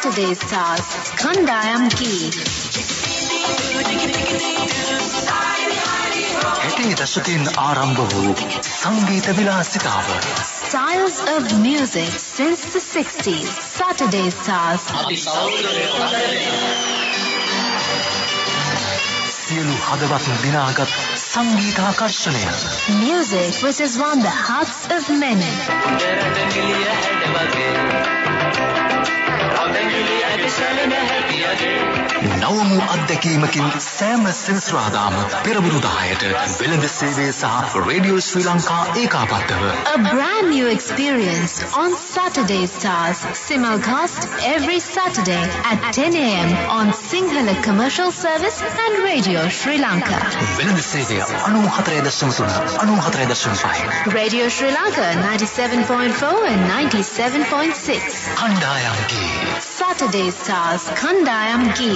Saturday Stars Kandayam Ki. හැටේ දශකයෙන් ආරම්භ වූ සංගීත විලාසිතාව. Styles of music since the 60s. Saturday Stars. සියලු හදවත් දිනාගත් සංගීතාකර්ෂණය. Music which has won the hearts of many. නවම අත්දැකීමකින් සෑම සෙනසුරාදාම පෙරබුරු 10ට වෙළඳ සේවය සහ රේඩියෝ ශ්‍රී ලංකා ඒකාබද්ධව. A brand new experience on Saturday Stars. Simulcast every Saturday at 10 a.m. on Sinhala Commercial Service and Radio Sri Lanka. වෙළඳ සේවය 94.3 94.5. Radio Sri Lanka 97.4 and 97.6. කණ්ඩායම් ගී. Saturday Stars Kandayam Ki.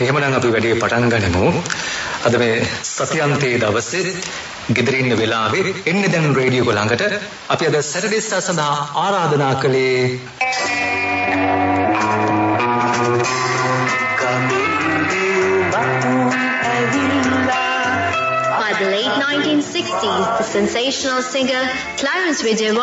එහෙමනම් අපි වැඩේ පටන් ගනිමු. අද මේ සතියන්තයේ දවසේ ගෙදර ඉන්න වෙලාවේ එන්න දැන් රේඩියෝ එක ළඟට අපි අද සැටර්ඩේ ස්ටාර් සඳහා ආරාධනා කළේ By the late 1960s, the sensational singer Clarence Vijaya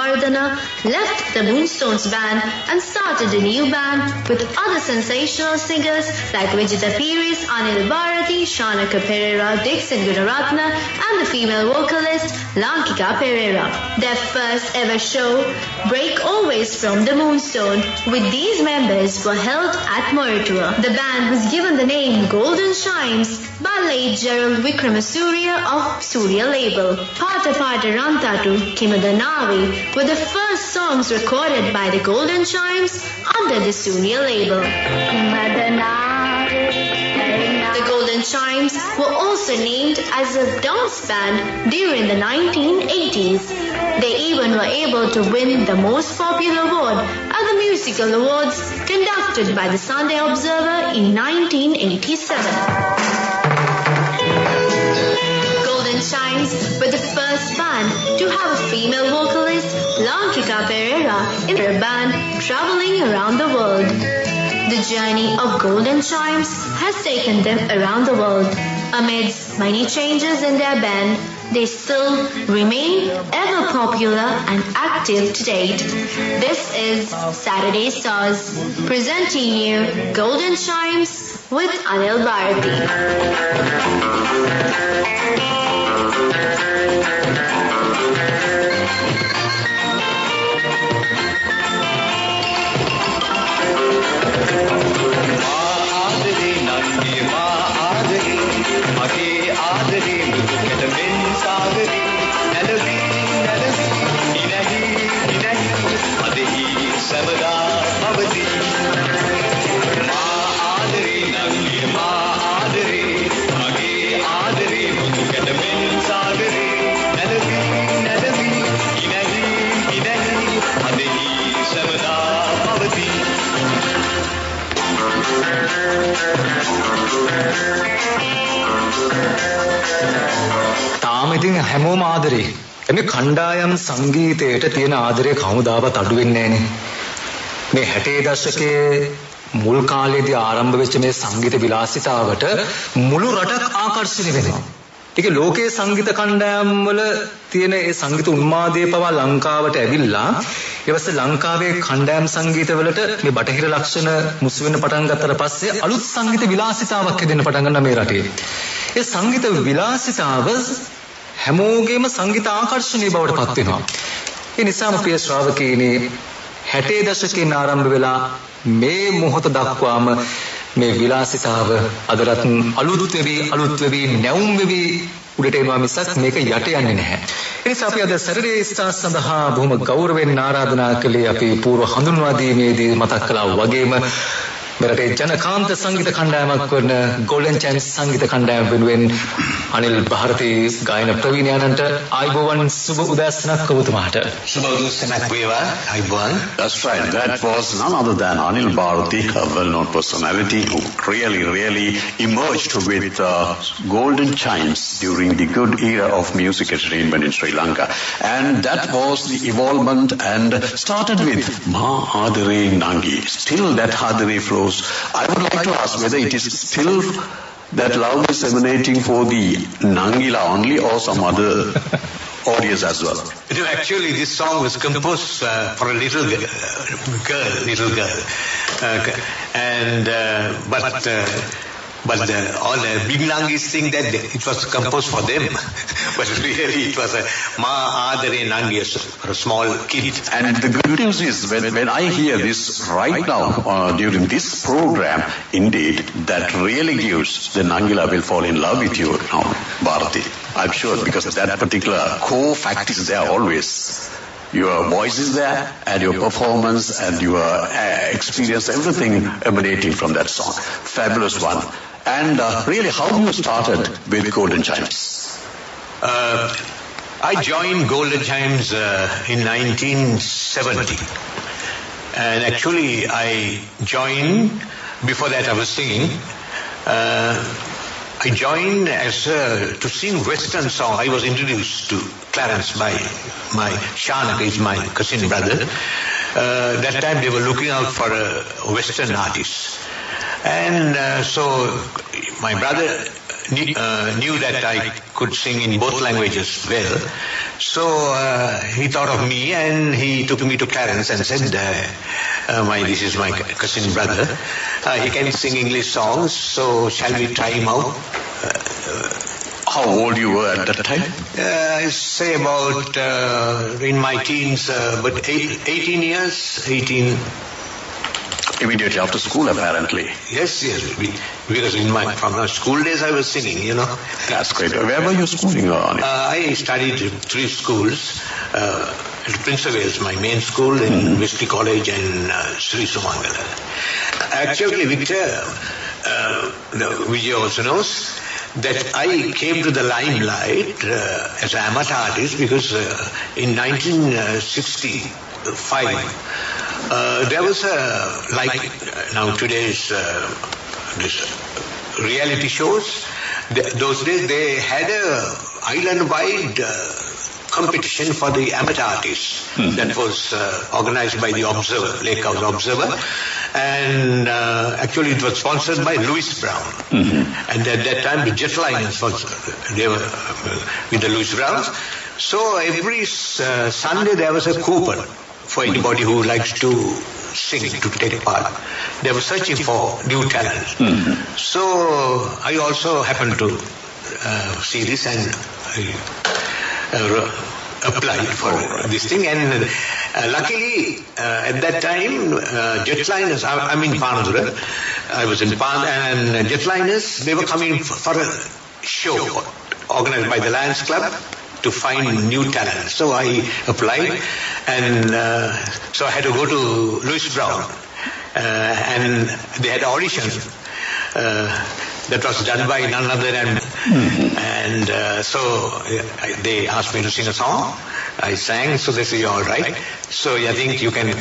left the Moonstones band and started a new band with other sensational singers like Vijaya Piris, Anil Barathi, Shanaka Pereira, Dixon Gunaratna and the female vocalist Lankika Pereira. Their first ever show, Break Always from the Moonstone, with these members were held at Moritua. The band was given the name Golden Chimes by late Gerald Vikramasuriya of Surya label. Pata Pata Rantatu Kimadanavi were the first songs recorded by the Golden Chimes under the Surya label. The Golden Chimes were also named as a dance band during the 1980s. They even were able to win the most popular award at the musical awards conducted by the Sunday Observer in 1987. Chimes were the first band to have a female vocalist, Lankika Pereira, in their band traveling around the world. The journey of Golden Chimes has taken them around the world. Amidst many changes in their band, they still remain ever popular and active to date. This is Saturday Stars, presenting you Golden Chimes with Anil Barathi. තාම ඉතින් හැමෝම ආදරේ. මේ කණ්ඩායම් සංගීතයට තියෙන ආදරය කවදාවත් අඩු වෙන්නේ නැහනේ. මේ 60 දශකයේ මුල් කාලේදී ආරම්භ වෙච්ච මේ සංගීත විලාසිතාවට මුළු රටක් ආකර්ෂණය වෙනවා. ඒක ලෝකයේ සංගීත කණ්ඩායම් වල තියෙන ඒ සංගීත උන්මාදයේ පවා ලංකාවට ඇවිල්ලා ඊපස්සේ ලංකාවේ කණ්ඩායම් සංගීතවලට මේ බටහිර ලක්ෂණ මුසු වෙන පටන් ගත්තට පස්සේ අලුත් සංගීත විලාසිතාවක් හැදෙන්න පටන් ගන්නවා මේ රටේ. ඒ සංගීත විලාසිතාව හැමෝගෙම සංගීත ආකර්ෂණීය බවට පත් වෙනවා. ඒ නිසාම ප්‍රිය ශ්‍රාවකීනි 60 දශකයෙන් ආරම්භ වෙලා මේ මොහොත දක්වාම මේ විලාසිතාව අදටත් අලුත් වෙවි නැවුම් වෙවි උඩට එනවා මිසක් මේක යට යන්නේ නැහැ. ඒ නිසා අපි අද සැටර්ඩේ ස්ටාර්ස් සඳහා බොහොම ගෞරවයෙන් ආරාධනා කළේ අපි පූර්ව හඳුන්වා දීමේදී මතක් කළා වගේම මෙරටේ ජනකාන්ත සංගීත කණ්ඩායමක් වන Golden Chance සංගීත කණ්ඩායම වෙනුවෙන් අනිල් භාරති ගායන ප්‍රවීණයන්ට ආයුබෝවන් සුබ උදෑසනක් ඔබතුමාට. සුබ උදෑසනක් වේවා ආයුබෝවන්. That's right. That was none other than Anil Barathi, a well-known personality who really emerged with golden chimes during the good era of music entertainment in Sri Lanka. And that was the evolvement and started with Ma Adare Nangi. Still that Adare flows. I would like to ask whether it is still that love is emanating for the Nangila only or some other audience as well. You know, actually this song was composed for a little girl. But all the big Nangis think that it was composed for them. But really it was a Ma Adare Nangi, for a small kid. And the good news is when I hear this right now during this program, indeed, that really gives the Nangila will fall in love with you now, Bharati. I'm sure because that particular core fact is there always. Your voice is there and your performance and your experience, everything emanating from that song. Fabulous one. And really, how you started with Golden Chimes? I joined Golden Chimes in 1970. And actually, I joined, before that I was singing, I joined to sing Western song. I was introduced to Clarence by Shanak is my cousin brother. That time they were looking out for a Western artist. And so my brother knew that I could sing in both languages well. So he thought of me and he took me to Clarence and said, this is my cousin brother. He can sing English songs, so shall we try him out? How old you were at that time? I say about in my teens, but 18 years, 18. Immediately after school, apparently. Yes, because from my school days I was singing, you know. That's great. Where were you schooling on? I studied 3 schools. Prince of Wales, my main school, in Wesley College and Sri Sumangala. Actually, Vijaya also knows that I came to the limelight as an amateur artist because in 1965 there was now today's this reality shows. Those days they had a island-wide competition for the amateur artists that was organized by the Observer, Lake House Observer, and actually it was sponsored by Louis Brown. And at that time the jetliners they were with the Louis Browns. So every Sunday there was a coupon for anybody who likes to sing, to take part. They were searching for new talent. So I also happened to see this and applied for this thing. And luckily at that time jetliners, I'm in Panadura, I was in Pan, and jetliners, they were coming for a show organized by the Lions Club to find new talent. So I applied, and so I had to go to Louis Brown, and they had an audition that was done by none other than, and so they asked me to sing a song. I sang, so they said, "You're all right. So I think you can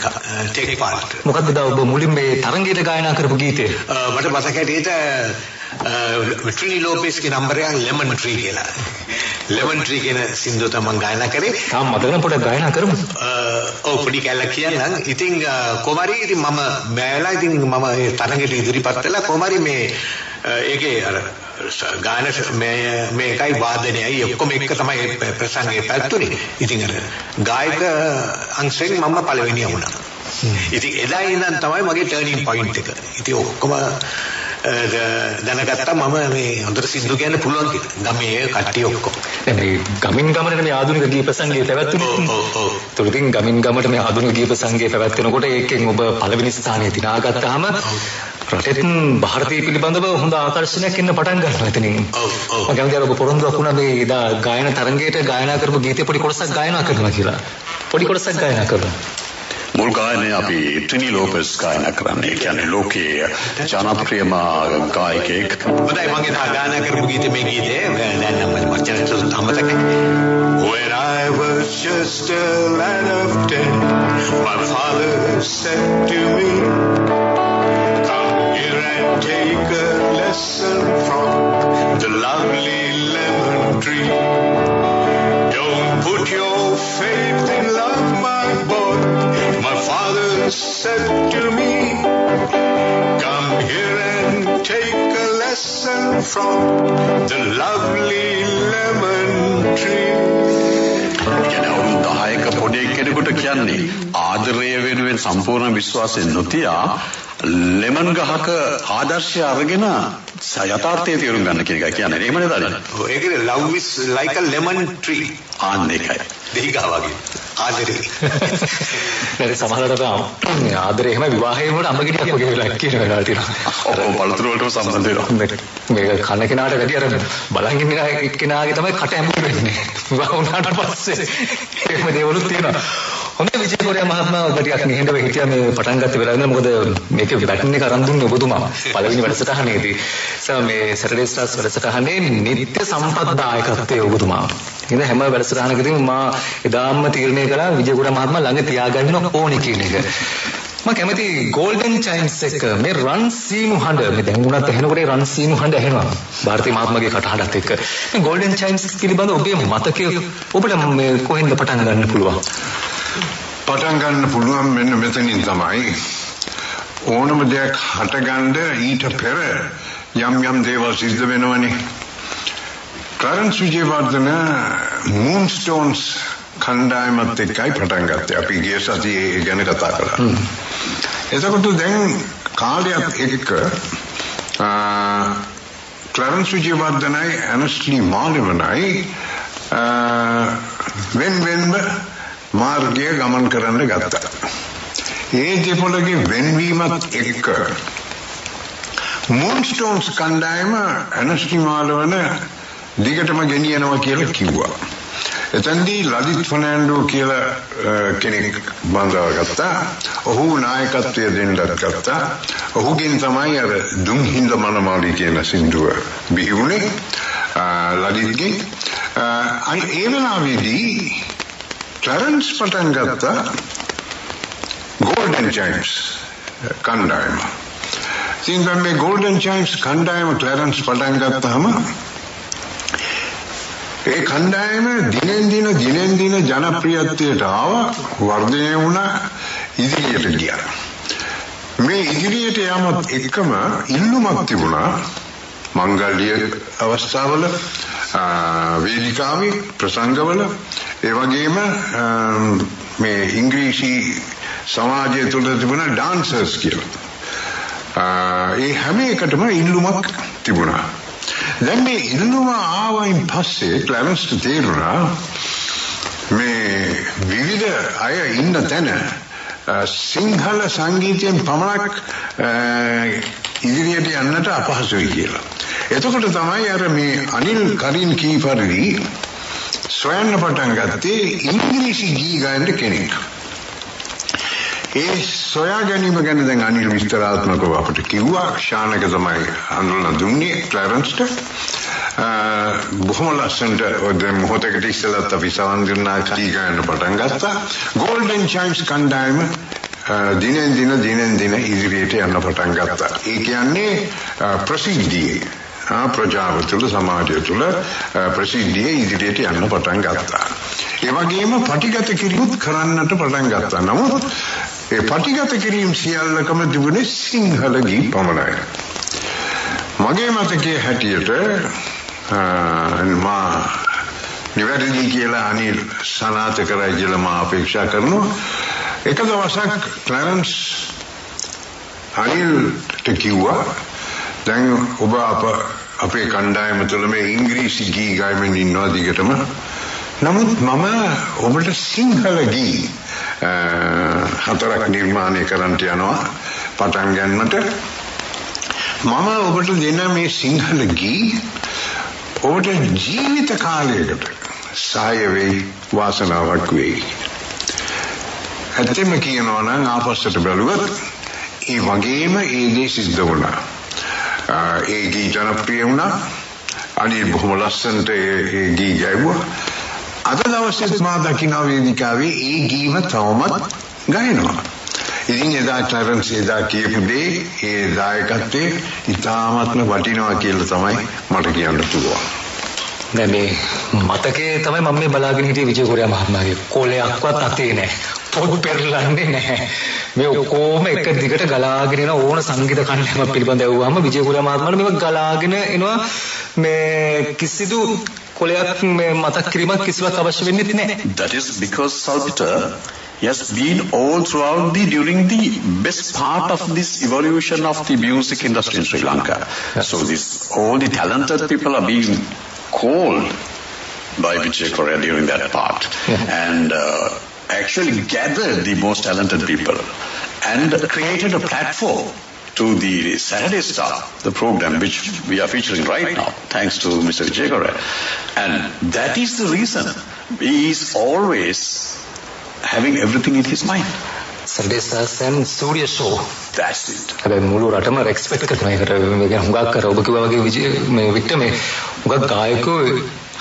take part." මොකද්ද ඔබ මුලින්ම මේ තරංගයට ගායනා කරපු ගීතය? මට මතක හිටියට ට්‍රිනි ලෝපෙස්ගේ නම්බර් එක ලෙමන් ට්‍රී කියලා. ලෙමන් ට්‍රී කියන සින්දුව තමයි ගායනා කරේ. තාම මතක නම් පොඩ්ඩක් ගායනා කරමු. ඔව් පොඩි කැලක් කියන්නම්. ඉතින් කොමාරි ඉතින් මම මෑලා ඉතින් මම ඒ තරංගෙට ඉදිරිපත් වෙලා කොමාරි මේ ඒකේ අර ගායන මේකයි වාදනයයි ඔක්කොම එක තමයි ප්‍රසංගයේ පැවැත්තුනේ. ඉතින් අර ගායක අංශයෙන් මම පළවෙනිය වුණා. ඉතින් එදා ඉඳන් තමයි මගේ ටර්නින් පොයින්ට් එක. ඉතින් ඔක්කොම දැනගත්තා මම මේ හොඳට සින්දු කියන්න පුළුවන් කියලා. ගමේ කට්ටිය ඔක්කොම. දැන් මේ ගමින් ගමට මේ ආධුනික ගීත සංගීතය පැවැත්තුනේ. ඔව්. ඒතකොට ඉතින් ගමින් ගමට මේ ආධුනික ගීත සංගීතය පැවැත්වෙනකොට ඒකෙන් ඔබ පළවෙනි ස්ථානයේ දිනාගත්තාම රටෙත් ಭಾರತೀಯ පිළිබඳව හොඳ ආකර්ෂණයක් එන්න පටන් ගන්නවා එතනින්. ඔව්. මම කියන්නේ අර ඔබ පොරොන්දුවක් වුණා මේ ගායන තරංගයට ගායනා කරපු ගීතේ පොඩි කොටසක් ගායනා කරනවා කියලා. පොඩි කොටසක් ගායනා කරනවා. මුල් ගායනය අපි ට්‍රිනි ලෝපස් ගායනා කරන්නේ. කියන්නේ ලෝකයේ ජනප්‍රියම ගායකයෙක්. හොඳයි මම ගායනා කරපු ගීතේ මේ ගීතේ දැන් නම් මචං අමතකයි. When I was just a lad of 10, my father said to me, come here and take a lesson from the lovely lemon tree. Don't put your faith in love, my boy. My father said to me, come here and take a lesson from the lovely lemon tree. දහයක පොඩි කෙනෙකුට කියන්නේ ආදරය වෙනුවෙන් සම්පූර්ණ විශ්වාසයෙන් නොතියා lemon ගහක ආදර්ශය අරගෙන යථාර්ථය තේරුම් ගන්න කියන එකයි කියන්නේ. එහෙම නේද? ඒකනේ love is like a lemon tree. ආන්න එකයි. දෙහිගා වගේ. ආදරේ. දැන් සමහරවිට ආදරේ එහෙම විවාහයෙන් වල අම්මගෙඩියක් වගේ වෙලා කියන වෙලාවල් තියෙනවා. ඔව් බලතුරු වලටම සම්බන්ධ වෙනවා. මේක කන කෙනාට වැඩි අර බලන් ඉන්න එක්කෙනාගේ තමයි කට ඇඹුරු වෙන්නේ. විවාහ වුණාට පස්සේ එහෙම දේවලුත් තියෙනවා. හොඳයි විජය කොරියා මහත්මයා ඔබ ටිකක් නිහඬව හිටියා මේ පටන් ගත්ත වෙලාව ඉඳලා. මොකද මේකේ බැටන් එක අරන් දුන්නේ ඔබතුමා පළවෙනි වැඩසටහනේදී. මේ සැටර්ඩේ ස්ටාර්ස් වැඩසටහනේ නිත්‍ය සම්පත් දායකත්වයේ ඔබතුමා. ඉතින් හැම වැඩසටහනකදීම මා එදාම තීරණය කළා විජය කොරියා මහත්මයා ළඟ තියාගන්න ඕනේ කියන එක. මම කැමති ගෝල්ඩන් චයිම්ස් එක මේ රන් සීනු හඬ මේ දැන් උනත් ඇහෙනකොට රන් සීනු හඬ ඇහෙනවා ಭಾರತೀಯ මහත්මයාගේ කටහඬත් එක්ක. මේ ගෝල්ඩන් චයිම්ස් පිළිබඳ ඔබේ මතකය ඔබට මේ කොහෙන්ද පටන් ගන්න පුළුවන්? පටන් ගන්න පුළුවන් මෙන්න මෙතනින් තමයි. ඕනම දෙයක් හටගන්න ඊට පෙර යම් දේවල් සිද්ධ වෙනවනේ. ක්ලැරන්ස් විජේවර්ධන මූන්ස්ටෝන්ස් කණ්ඩායමත් එක්කයි පටන් ගත්තේ. අපි ගිය සතියේ ගැන කතා කළා. එතකොට දැන් කාලයක් එක්ක ක්ලැරන්ස් විජේවර්ධනයි ඇනස්ලි මාලිවනයි වෙන්වෙන්ව මාර්ගය ගමන් කරන්න ගත්තා. ඒ දෙපොළගේ වෙන්වීමත් එක්ක මූන්ස්ටෝන්ස් කණ්ඩායම ඇනස්ලි මාලිවන දිගටම ගෙනියනවා කියලා කිව්වා. එතෙන්දී ලලිත් ෆර්නෑන්ඩෝ කියලා කෙනෙක් බඳවාගත්තා. ඔහු නායකත්වය දෙන්නත් ගත්තා. ඔහුගෙන් තමයි අර දුම් හිඳ මනමාලි කියන සින්දුව බිහි වුණේ ලලිත්ගෙන්. ඒ වෙලාවේදී ක්ලැරන්ස් පටන් ගත්තා ගෝල්ඩන් චයිම්ස් කණ්ඩායම. ඉතින් මේ ගෝල්ඩන් චයිම්ස් කණ්ඩායම ක්ලැරන්ස් පටන් ගත්තාම ඒ කණ්ඩායම දිනෙන් දින ජනප්‍රියත්වයට ආවා, වර්ධනය වුණා, ඉදිරියට ගියා. මේ ඉදිරියට යාමත් එක්කම ඉල්ලුමක් තිබුණා මංගල්‍ය අවස්ථාවල, වේදිකාවේ ප්‍රසංගවල, ඒ වගේම මේ ඉංග්‍රීසි සමාජය තුළ තිබුණ ඩාන්සර්ස් කියලා. ඒ හැම එකටම ඉල්ලුමක් තිබුණා. දැන් මේ ඉල්ලුම ආවයින් පස්සේ ක්ලැරන්ස්ට තේරුණා මේ විවිධ අය ඉන්න තැන සිංහල සංගීතයෙන් පමණක් ඉදිරියට යන්නට අපහසුයි කියලා. එතකොට තමයි අර මේ අනිල් කරින් කී පරිදි සොයන්න පටන් ගත්තේ ඉංග්‍රීසි ගී ගායන කෙනෙක්. ඒ සොයා ගැනීම ගැන දැන් අනිල් විස්තරාත්මකව අපිට කිව්වා. ශානක තමයි හඳුන්වලා දුන්නේ ක්ලැරන්ස්ට. බොහොම ලස්සනට දැන් මොහොතකට ඉස්සෙල්ලත් අපි සවන්දිනා ගී ගායන පටන් ගත්තා. ගෝල්ඩන් චයිම්ස් කණ්ඩායම දිනෙන් දින ඉදිරියට යන්න පටන් ගත්තා. ඒ කියන්නේ ප්‍රසිද්ධියේ ප්‍රජාව තුළ, සමාජය තුළ ප්‍රසිද්ධියේ ඉදිරියට යන්න පටන් ගත්තා. ඒ වගේම පටිගත කිරීමත් කරන්නට පටන් ගත්තා. නමුත් ඒ පටිගත කිරීම සියල්ලකම තිබුණේ සිංහල ගී පමණයි. මගේ මතකයේ හැටියට මා නිවැරදි කියලා අනිල් සනාත කරයි කියලා මා අපේක්ෂා කරනවා. එක දවසක් ක්ලැරන්ස් අනිල්ට කිව්වා දැන් ඔබ අපේ කණ්ඩායම තුළ මේ ඉංග්‍රීසි ගී ගායමින් ඉන්නවා දිගටම. නමුත් මම ඔබට සිංහල ගී 4ක් නිර්මාණය කරන්නට යනවා පටන් ගන්නට. මම ඔබට දෙන මේ සිංහල ගී ඔබට ජීවිත කාලයකට සහාය වෙයි, වාසනාවක් වෙයි. ඇත්තම කියනවා නම් ආපස්සට බැලුවොත් ඒ වගේම ඒ දේ සිද්ධ වුණා. ඒ ගී ජනප්‍රිය වුණා. අනිල් බොහොම ලස්සනට ඒ ගී ගැයුවා. අද දවසේ මා දකින්න වේදිකාවේ ඒ ගීම තවමත් ගයනවා. ඉතින් එදා ක්ලැරන්ස් එදා කියපු දේ ඒ දායකත්වයේ ඉතාමත්ම වටිනවා කියලා තමයි මට කියන්න පුළුවන්. දැන් මේ මතකයේ තමයි මම මේ බලාගෙන හිටියේ විජය කොරියා මහත්මයාගේ කොලයක්වත් අතේ නැහැ. පොත් පෙරලන්නේ නැහැ. මේ ඔක්කොම එක දිගට ගලාගෙන එන ඕන සංගීත කණ්ඩායමක් පිළිබඳව ඇහුවාම විජය කොරියා මහත්මයාට මේක ගලාගෙන එනවා මේ කිසිදු කොලයක් මේ මතක් කිරීමක් කිසිවක් අවශ්‍ය වෙන්නේ නැහැ. That is because Salpeter has been all throughout during the best part of this evolution of the music industry in Sri Lanka. So all the talented people are being called by Vijaya Korea during that part, and actually gathered the most talented people and created a platform to the Saturday Star, the program which we are featuring right now, thanks to Mr. Vijaya Korea. And that is the reason he is always having everything in his mind. Saturday Stars and Studio Show. That's it. හැබැයි මුළු රටම respect කරනවා. ඒකට මේක හුඟක් කර ඔබ කිව්වා වගේ විජය මේ වික්ටර් මේ හුඟක් ගායකයෝ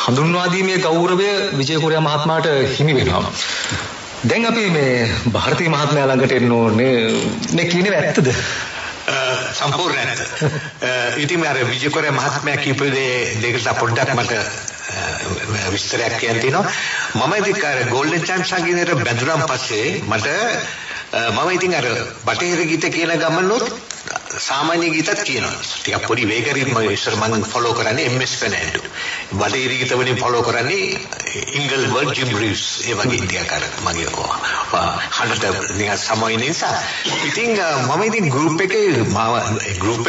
හඳුන්වා දීමේ ගෞරවය විජය කොරියා මහත්මයාට හිමි වෙනවා. දැන් අපි මේ ಭಾರತೀಯ මහත්මයා ළඟට එන්න ඕනේ. මේ කියන්නේ ඇත්තද? සම්පූර්ණ ඇත්ත. ඉතින් අර විජය කොරියා මහත්මයා කියපු දෙයකට පොඩ්ඩක් මට විස්තරයක් කියන්න තියෙනවා. මම ඉතින් අර ගෝල්ඩන් චාන්ස් සංගීතයට බැඳුනන් පස්සේ මට මම ඉතින් අර බටහිර ගීත කියන ගමනොත් සාමාන්‍ය ගීතත් කියනවා. ටිකක් පොඩි වේගරින් මම ඉස්සර මම ෆලෝ කරන්නේ MS ෆර්නැන්ඩෝ. බටහිර ගීත වලින් ෆලෝ කරන්නේ ඉංගල්බර්ට් ජිම් රිව්ස් ඒ වගේ ටිකක් අර මගේ හඬට නිකන් සමයි නිසා. ඉතින් මම ඉතින් ගෲප්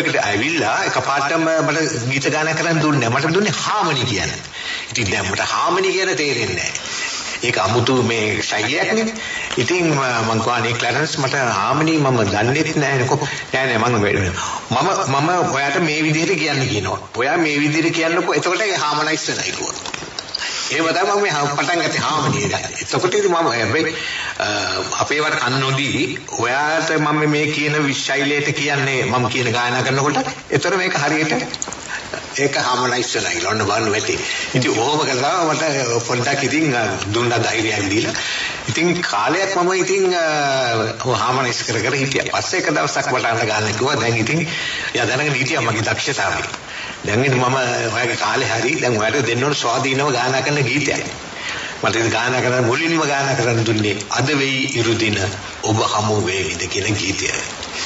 එකට ඇවිල්ලා එකපාරටම මට ගීත ගායනා කරන්න දුන්නේ නැහැ. මට දුන්නේ හාමනි කියන්නේ. ඉතින් දැන් මට හාමනි කියන තේරෙන්නේ නැහැ. ඒක අමුතු මේ ශෛලියක් නේ. ඉතින් මම කෝනේ ක්ලැරන්ස් මට හාමනි මම දන්නෙත් නැහැ නේද? නෑ මම ඔයාට මේ විදිහට කියන්න කියනවා. ඔයා මේ විදිහට කියන්නකෝ. එතකොට ඒ හාමනයිස් වෙනවා කිව්වා. එහෙම තමයි මම පටන් ගත්තේ හාමනි. එතකොට ඉතින් මම හැබැයි අපේ වට කන්නොදී ඔයාට මම මේ කියන ශෛලියට කියන්නේ මම කියන ගායනා කරනකොට එතකොට මේක හරියට ඒක හාමනයිස් වෙනවා කියලා ඔන්න බලන්න වෙති. ඉතින් ඕම කරලා මට පොඩ්ඩක් ඉතින් දුන්නා ධෛර්යයක් දීලා. ඉතින් කාලයක් මම ඉතින් හාමනයිස් කර හිටියා. පස්සේ එක දවසක් මට අන්න ගන්න කිව්වා දැන් ඉතින් යා දැනගෙන හිටියා මගේ දක්ෂතාවය. දැන් ඉතින් මම ඔයගේ කාලේ හරි දැන් ඔයාලට දෙන්න ඕන ස්වාධීනව ගායනා කරන ගීතයක්. මට ඒක ගායනා කරන්න මුලින්ම ගායනා කරන්න දුන්නේ අද වෙයි ඉරුදින ඔබ හමු වේවිද කියන ගීතය.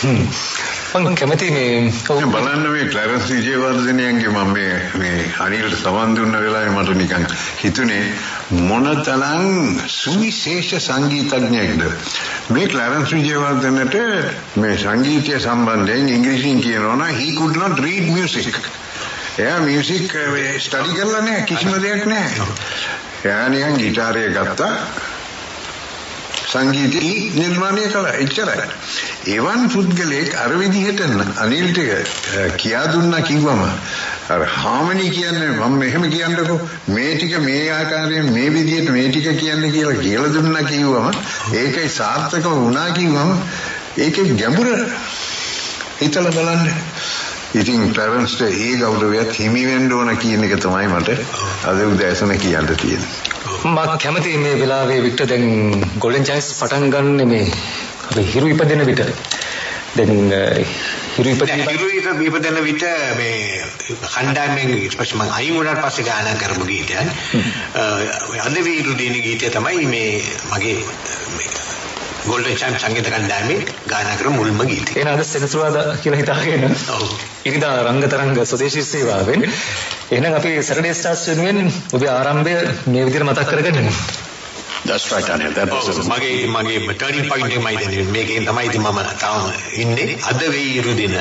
මම කැමති මේ බලන්න මේ ක්ලැරන්ස් විජේවර්ධනයන්ගේ මම මේ අනිල්ට සමන් දුන්න වෙලාවේ මට නිකන් හිතුනේ මොනතරම් සුවිශේෂ සංගීතඥයෙක්ද මේ ක්ලැරන්ස් විජේවර්ධනට මේ සංගීතය සම්බන්ධයෙන් ඉංග්‍රීසියෙන් කියනවා නම් he could not read music. එයා මියුසික් ස්ටඩි කරලා නැහැ කිසිම දෙයක් නැහැ. එයා නිකන් ගිටාරය ගත්තා සංගීතී නිර්මාණය කළා එච්චරයි. එවන් පුද්ගලෙක් අර විදිහට අනිල්ට කියා දුන්නා කිව්වම අර හාමනි කියන්නේ මම මෙහෙම කියන්නකෝ මේ ටික මේ ආකාරයෙන් මේ විදිහට මේ ටික කියන්නේ කියලා දුන්නා කිව්වම ඒකයි සාර්ථකව වුණා කිව්වම ඒකේ ගැඹුර හිතලා බලන්න. ඉතින් ක්ලැරන්ස්ට ඒ ගෞරවයත් හිමි වෙන්න ඕන කියන එක තමයි මට අද උදෑසන කියන්න තියෙන්නේ. මම කැමති මේ වෙලාවේ වික්ටර් දැන් ගෝල්ඩන් චාන්ස් පටන් ගන්න මේ අපි හිරු ඉපදෙන විට දැන් හිරු ඉපදෙන විට මේ කණ්ඩායමෙන් ඊට පස්සේ මම අයින් වුණාට පස්සේ ගායනා කරපු ගීතයක් අද වීරු දින ගීතය තමයි මේ මගේ ගෝල්ඩන් චාන්ස් සංගීත කණ්ඩායමේ ගායනා කරපු මුල්ම ගීතය. එන අද සෙනසුරාදා කියලා හිතාගෙන ඔව් ඉරිදා රංගතරංග ස්වදේශී සේවාවෙන් එහෙනම් අපි සැටර්ඩේ ස්ටාර්ස් වෙනුවෙන් ඔබේ ආරම්භය මේ විදිහට මතක් කරගන්න. That's right, Anil. That was මගේ turning point එකමයි දැන් මේකෙන් තමයි ඉතින් මම තාම ඉන්නේ. අද වෙයි ඉරුදින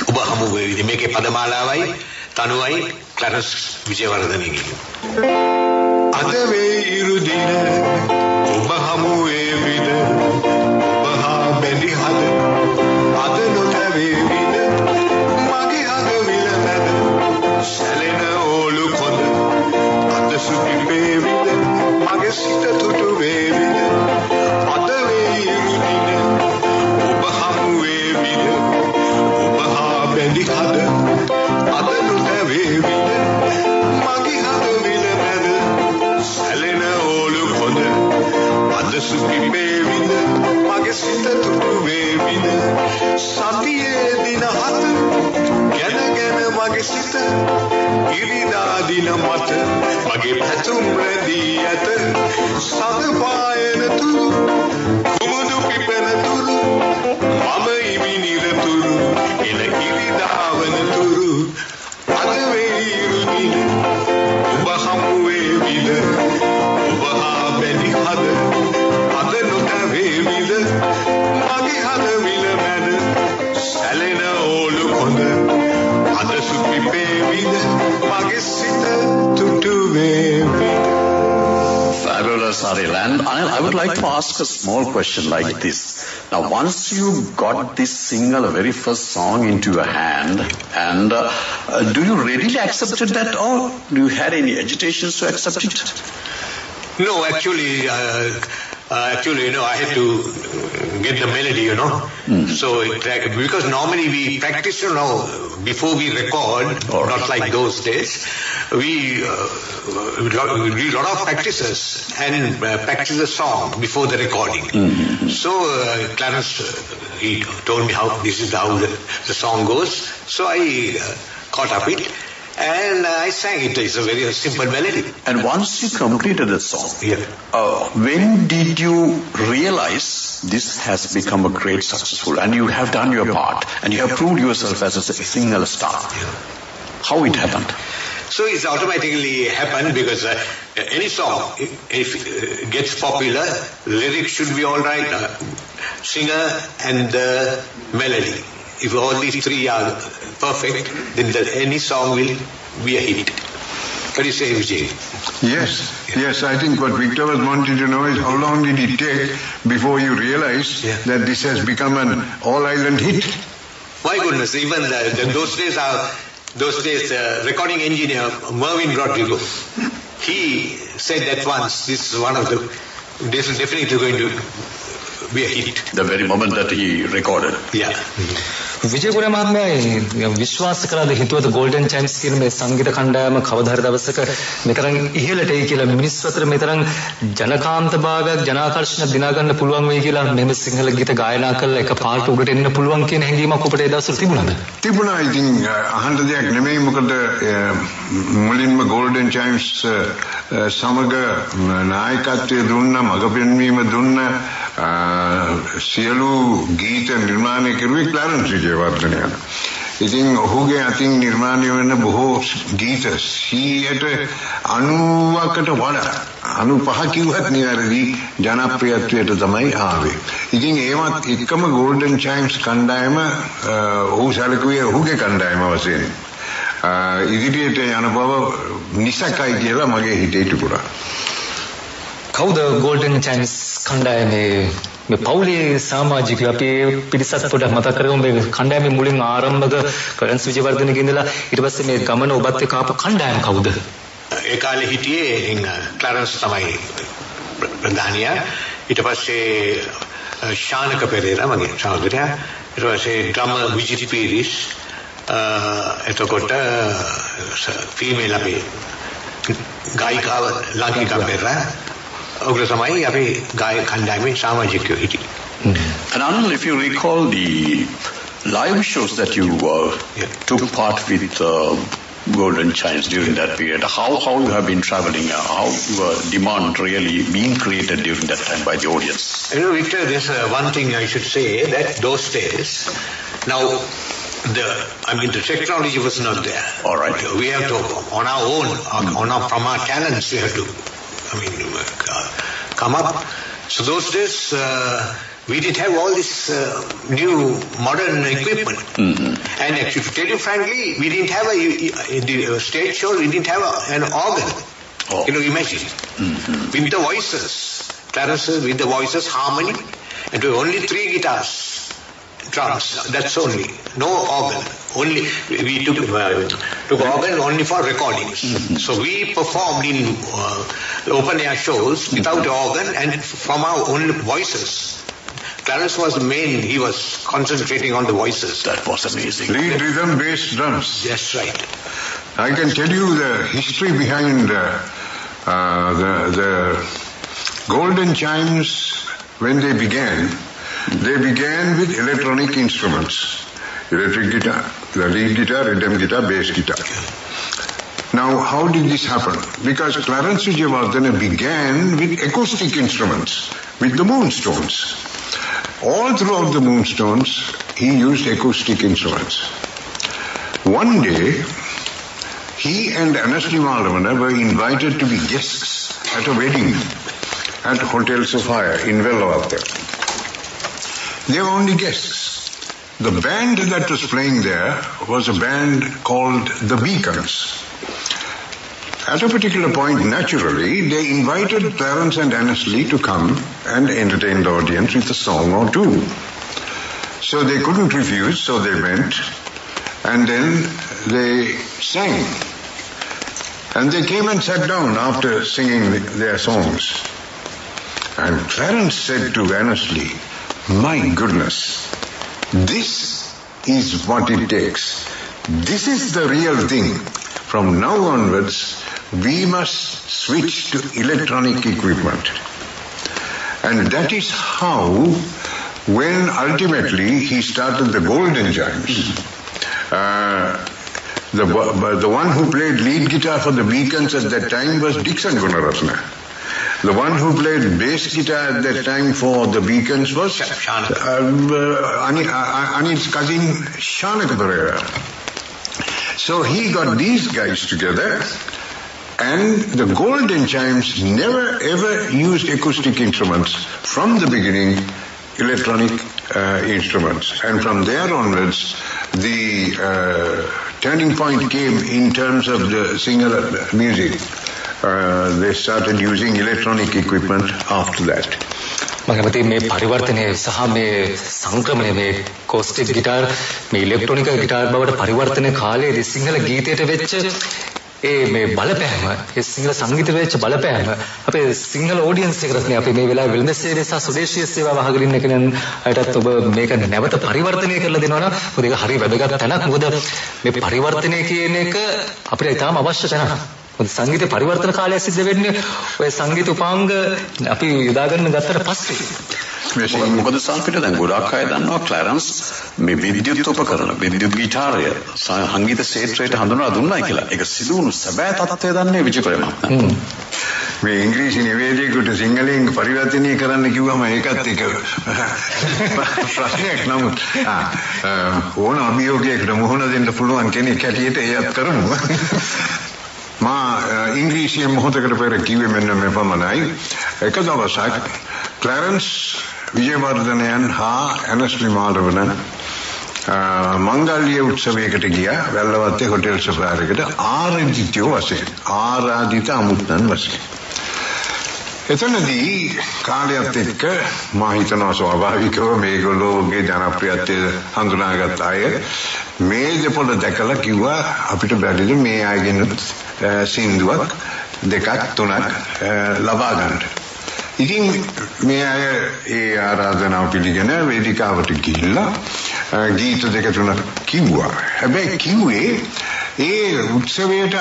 ඔබ හමු වෙයිද මේකේ පදමාලාවයි තනුවයි ක්ලැරන්ස් විජේවර්ධනගේ. අද වෙයි ඉරුදින ඔබ හමු වේවිද ඔබ හා බැඳි හද අද නොතැවේවිද මගේ අද විල මැද සැලෙන ඕලු කොඳ අද සුපි වේවිද මගේ සිත තුටු වේවිද අද වෙයි සුපිපේ විඳ මගේ සිත තුඩු වේවිද සතියේ දින හත ගැන මගේ සිත ඉරිදා දින මත මගේ පැතුම් රැඳී ඇත සද පායන තුරු කුමුදු පිපෙන තුරු මම ඉමි නිරතුරු එන ඉරිදාවන තුරු අද වේරු දින ඔබ හමුවේ විද ඔබ හා බැඳි හද අද නොකවේ විද මගේ හද විල මැද සැලෙන ඕලු කොඳ අද සුපිපේ විද මගේ සිත තුටු වේවිද. Fabulous, Anil. And I would like to ask a small question like this. Now, once you got this single, the very first song into your hand, and do you readily accept that, or do you had any agitations to accept it? No, actually, I had to get the melody, So, because normally we practice, before we record, not like those days, we do a lot of practices and practice the song before the recording. So, Clarence, he told me this is how the song goes. So I caught up it. And I sang it. It's a very simple melody. And once you completed the song, when did you realize this has become a great successful and you have done your part and you have proved yourself as a single star? How it happened? So it's automatically happened because any song, if it gets popular, lyrics should be all right, singer and the melody. If all these three are perfect, then any song will be a hit. What do you say, Vijay? Yes, I think what Victor was wanting to know is how long did it take before you realized that this has become an all-island hit? My goodness, even those days, recording engineer Mervyn Rodrigo, he said that once, this is definitely going to be a hit. The very moment that he recorded. Yeah. Vijayapura මහත්මයා විශ්වාස කරාද හිතුවද golden චයිම්ස් කියන මේ සංගීත කණ්ඩායම කවදා හරි දවසක මෙතරම් ඉහළට එයි කියලා මිනිස්සු අතර මෙතරම් ජනකාන්ත භාවයක් ජනාකර්ෂණ දිනා ගන්න පුළුවන් වෙයි කියලා මෙහෙම සිංහල ගීත ගායනා කරලා එක පාට උඩට එන්න පුළුවන් කියන හැඟීමක් ඔබට ඒ දවස්වල තිබුණාද? තිබුණා. ඉතින් අහන්න දෙයක් නෙමෙයි මොකද මුලින්ම ගෝල්ඩන් චයිම්ස් සමග නායකත්වයේ දුන්න මඟ පෙන්වීම දුන්න සියලු ගීත නිර්මාණය කරුවේ ක්ලාරන්ස් විජේවර්ධනය. ඉතින් ඔහුගේ අතින් නිර්මාණය වෙන බොහෝ ගීත 90%කට වඩා 95 කිව්වත් නිවැරදි ජනප්‍රියත්වයට තමයි ආවේ. ඉතින් ඒවත් එක්කම ගෝල්ඩන් චයිම්ස් කණ්ඩායම ඔහු සැලකුවේ ඔහුගේ කණ්ඩායම වශයෙන්. ඉදිරියට යන බව නිසකයි කියලා මගේ හිතේ තිබුණා. කවුද ගෝල්ඩන් චයිම්ස් කණ්ඩායමේ මේ පවුලේ සමාජිකයෝ අපි පිරිසත් පොඩක් මතක් කරගමු මේ කණ්ඩායමේ මුලින් ආරම්භක ක්ලාරන්ස් විජේවර්ධනගේ ඉඳලා ඊට පස්සේ මේ ගමන ඔබත් එක්ක ආපු කණ්ඩායම කවුද? ඒ කාලේ හිටියේ ක්ලාරන්ස් තමයි ප්‍රධානියා. ඊට පස්සේ ශානක පෙරේරා මගේ සහෝදරයා. ඊට පස්සේ ඩ්‍රමර් විජිත් පීරිස්. එතකොට ෆීමේල් අපේ ගායිකාව ලංකිකා Perera. And Anil, if you recall the live shows that you took part with Golden Chimes during that period, how you have been traveling, how your demand really being created during that time by the audience? Victor, there's one thing I should say, that those days, now the technology was not there. All right. We have to, on our own, from our talents, we have to come up. So those days, we didn't have all this new modern equipment. And actually, to tell you frankly, we didn't have in the stage show, we didn't have an organ. Imagine. With the voices, Clarence with the voices, harmony, and only 3 guitars, drums, that's only. No organ. Only we took organ only for recordings. So we performed in open air shows without organ and from our own voices. Clarence was the main, he was concentrating on the voices. That was amazing. Lead rhythm based drums. That's right. I can tell you the history behind the Golden Chimes when they began with electronic instruments. Electric guitar, the lead guitar, rhythm guitar, bass guitar. Now, how did this happen? Because Clarence Vijayawardena began with acoustic instruments, with the Moonstones. All throughout the Moonstones, he used acoustic instruments. One day, he and Anil Barathi were invited to be guests at a wedding at Hotel Sevaya in Welenda. They were only guests. The band that was playing there was a band called the Beacons. At a particular point, naturally, they invited Clarence and Anil to come and entertain the audience with a song or two. So they couldn't refuse, so they went, and then they sang. And they came and sat down after singing their songs. And Clarence said to Anil, "My goodness, this is what it takes. This is the real thing. From now onwards, we must switch to electronic equipment." And that is how, when ultimately he started the Golden Chimes, the one who played lead guitar for the Beacons at that time was Dixon Gunaratna. The one who played bass guitar at that time for the Beacons was Anil's cousin Shanaka Corea. So he got these guys together, and the Golden Chimes never ever used acoustic instruments. From the beginning, electronic instruments. And from there onwards, the turning point came in terms of the singer music. They started using electronic equipment after that. මගමති මේ පරිවර්තනය සහ මේ සංක්‍රමණය මේ caustic guitar මේ ඉලෙක්ට්‍රොනික guitar බවට පරිවර්තන කාලයේදී සිංහල ගීතයට වෙච්ච ඒ මේ බලපෑම ඒ සිංහල සංගීතයට වෙච්ච බලපෑම අපේ සිංහල ඔඩියන්ස් එකකට නේ අපි මේ වෙලාවේ වෙළඳ සේවය සහ ස්වදේශීය සේවාව අහගෙන ඉන්න කෙනෙන් අයටත් ඔබ මේක නැවත පරිවර්තනය කරලා දෙනවා නම් මොකද ඒක හරිය වැදගත් තැනක් මොකද මේ පරිවර්තනය කියන එක අපිට ඉතාම අවශ්‍ය තැනක්. සංගීත පරිවර්තන කාලය සිද්ධ වෙන්නේ ඔය සංගීත උපාංග අපි යොදා ගන්න ගත්තට පස්සේ. මොකද සල්පිට දැන් ගොඩක් අය දන්නවා ක්ලැරන්ස් මේ විද්‍යුත් උපකරණ විද්‍යුත් ගිටාරය සංගීත ක්ෂේත්‍රයට හඳුන්වලා දුන්නායි කියලා. ඒක සිදු වුණු සැබෑ තත්ත්වය දන්නේ විජේපුරේ මහත්මයා. මේ ඉංග්‍රීසි නිවේදකයට සිංහලෙන් පරිවර්තනය කරන්න කිව්වම ඒකත් එක ප්‍රශ්නයක්. නමුත් ඕන අභියෝගයකට මුහුණ දෙන්න පුළුවන් කෙනෙක් හැටියට ඒත් කරමු. මා ඉංග්‍රීසියෙන් මොහොතකට පෙර කිව්වේ මෙන්න මේ පමණයි. එක දවසක් ක්ලැරන්ස් විජයවර්ධනයන් හා ඇනස්ලි මාලවන මංගල්‍ය උත්සවයකට ගියා වැල්ලවත්තේ හොටෙල් සෆාරියකට ආරාධිතයෝ වශයෙන් ආරාධිත අමුත්තන් වශයෙන්. එතනදී කාලයත් එක්ක මා හිතනවා ස්වාභාවිකව මේගොල්ලෝගේ ජනප්‍රියත්වය හඳුනාගත් අය මේ දෙපොළ දැකලා කිව්වා අපිට බැරිද මේ අයගෙන් සින්දුවක් දෙකක් තුනක් ලබා ගන්න. ඉතින් මේ අය ඒ ආරාධනාව පිළිගෙන වේදිකාවට ගිහිල්ලා ගීත දෙක තුනක් කිව්වා. හැබැයි කිව්වේ ඒ උත්සවයට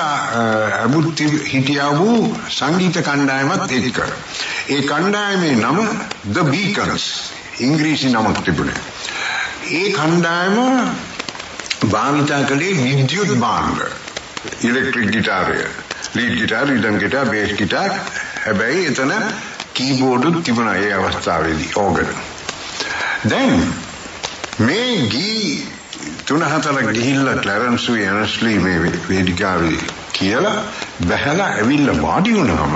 අමුත් හිටියා වූ සංගීත කණ්ඩායමත් එක්ක. ඒ කණ්ඩායමේ නම The Beacons. ඉංග්‍රීසි නමක් තිබුණේ. ඒ කණ්ඩායම භාවිතා කළේ විද්‍යුත් භාණ්ඩ. ඉලෙක්ට්‍රික් ගිටාරය, lead guitar, rhythm guitar, bass guitar. හැබැයි එතන කීබෝඩුත් තිබුණා ඒ අවස්ථාවේදී ඕගන. දැන් මේ ගී 3-4 ගිහිල්ලා ක්ලැරන්ස් ඇනස්ලි මේ වේදිකාවේ කියලා බහැලා ඇවිල්ලා වාඩි වුණාම